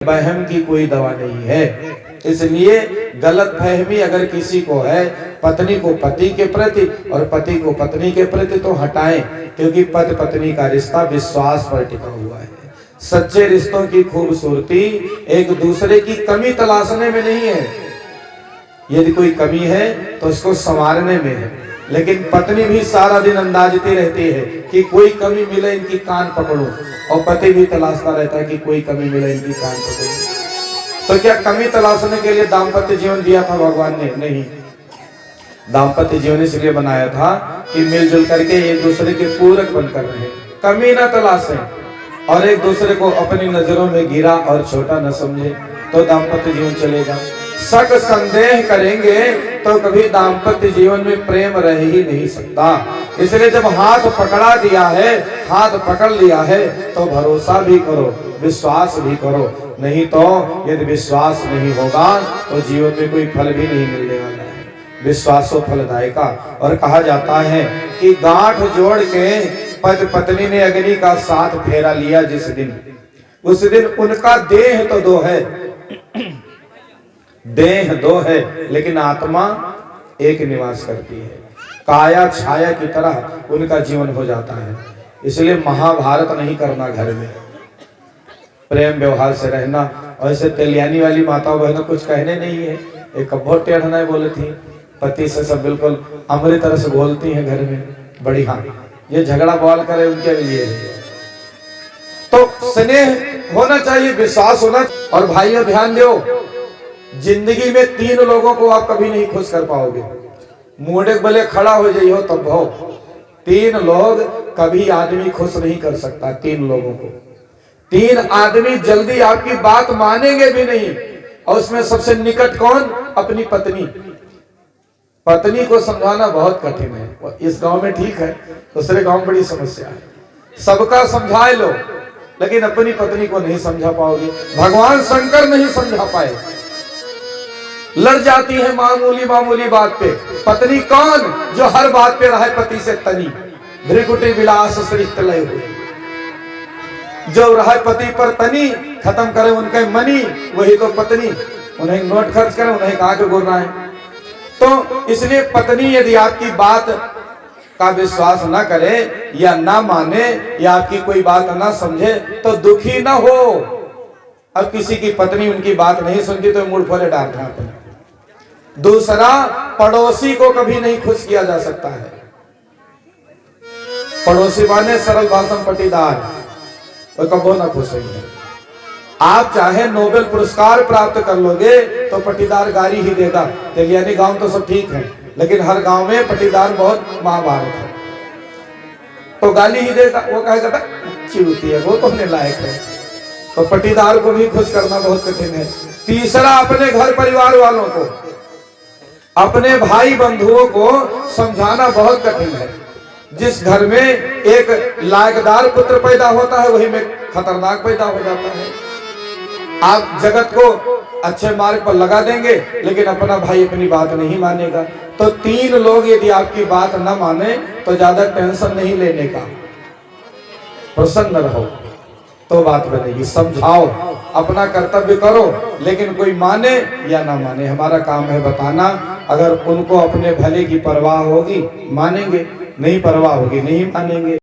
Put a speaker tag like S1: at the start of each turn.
S1: वहम की कोई दवा नहीं है। इसलिए गलत फहमी अगर किसी को है पत्नी को पति के प्रति और पति को पत्नी के प्रति, तो हटाएं, क्योंकि पति पत्नी का रिश्ता विश्वास पर टिका हुआ है। सच्चे रिश्तों की खूबसूरती एक दूसरे की कमी तलाशने में नहीं है। यदि कोई कमी है तो उसको संवारने में है। लेकिन पत्नी भी सारा दिन अंदाजती रहती है कि कोई कमी मिले इनकी कान पकड़ो, और पति भी तलाशता रहता है कि कोई कमी मिले इनकी कान पकड़ो। तो क्या कमी तलाशने के लिए दाम्पत्य जीवन दिया था भगवान ने? नहीं। दाम्पत्य जीवन इसलिए बनाया था कि मिलजुल करके एक दूसरे के पूरक बनकर रहे, कमी ना तलाशें और एक दूसरे को अपनी नजरों में गिरा और छोटा न समझे, तो दाम्पत्य जीवन चलेगा। शक संदेह करेंगे तो कभी दाम्पत्य जीवन में प्रेम रह ही नहीं सकता। इसलिए जब हाथ पकड़ा दिया है, हाथ पकड़ लिया है, तो भरोसा भी करो, विश्वास भी करो। नहीं तो यदि विश्वास नहीं होगा तो जीवन में कोई फल भी नहीं मिलने वाला है। विश्वासो फलदायका। और कहा जाता है कि गांठ जोड़ के पति पत्नी ने अग्नि का साथ फेरा लिया जिस दिन, उस दिन उनका देह तो दो है, देह दो है, लेकिन आत्मा एक निवास करती है। काया छाया की तरह उनका जीवन हो जाता है। इसलिए महाभारत नहीं करना, घर में प्रेम व्यवहार से रहना। और ऐसे तेलियानी वाली माताओं बहनों कुछ कहने नहीं है। एक बहुत टेढ़ना बोली थी, पति से सब बिल्कुल अमृत तरह से बोलती हैं घर में, बड़ी। हाँ, ये झगड़ा बवाल करे उनके लिए। तो स्नेह होना चाहिए, विश्वास होना। और भाइयों ध्यान दो, जिंदगी में 3 लोगों को आप कभी नहीं खुश कर पाओगे। मुंडे भले खड़ा हो जाइए तब हो, 3 लोग कभी आदमी खुश नहीं कर सकता। 3 लोगों को, 3 आदमी जल्दी आपकी बात मानेंगे भी नहीं। और उसमें सबसे निकट कौन? अपनी पत्नी। पत्नी को समझाना बहुत कठिन है। इस गांव में ठीक है, दूसरे गांव में बड़ी समस्या है। सबका समझा लो, लेकिन अपनी पत्नी को नहीं समझा पाओगे। भगवान शंकर नहीं समझा पाए, लड़ जाती है मामूली मामूली बात पे। पत्नी कौन? जो हर बात पे रहे पति से तनी, भृकुटी विलास सृष्ट लय हुए। जो रहे पति पर तनी, खत्म करे उनके मनी, वही तो पत्नी। उन्हें नोट खर्च करे, उन्हें कहा के गुरना है। तो इसलिए पत्नी यदि आपकी बात का विश्वास ना करे या ना माने या आपकी कोई बात ना समझे तो दुखी ना हो। अब किसी की पत्नी उनकी बात नहीं सुनती तो मुड़ फोड़े डालते हैं। दूसरा, पड़ोसी को कभी नहीं खुश किया जा सकता है। पड़ोसी माने सरल भाषण पटीदार, वो कबो ना खुश होंगे। आप चाहे नोबेल पुरस्कार प्राप्त कर लोगे तो पटीदार गाली ही देगा। तेलियानी गांव तो सब ठीक है, लेकिन हर गांव में पटीदार बहुत महाभारत है, तो गाली ही देगा। वो कहेगा चिड़ती है, वो तो अपने लायक है। तो पटीदार को भी खुश करना बहुत कठिन है। तीसरा, अपने घर परिवार वालों को, अपने भाई बंधुओं को समझाना बहुत कठिन है। जिस घर में एक लायकदार पुत्र पैदा होता है वही में खतरनाक पैदा हो जाता है। आप जगत को अच्छे मार्ग पर लगा देंगे, लेकिन अपना भाई अपनी बात नहीं मानेगा। तो 3 लोग यदि आपकी बात न माने तो ज्यादा टेंशन नहीं लेने का, प्रसन्न रहो तो बात बनेगी। समझाओ, अपना कर्तव्य करो, लेकिन कोई माने या ना माने हमारा काम है बताना। अगर उनको अपने भले की परवाह होगी मानेंगे, नहीं परवाह होगी नहीं मानेंगे।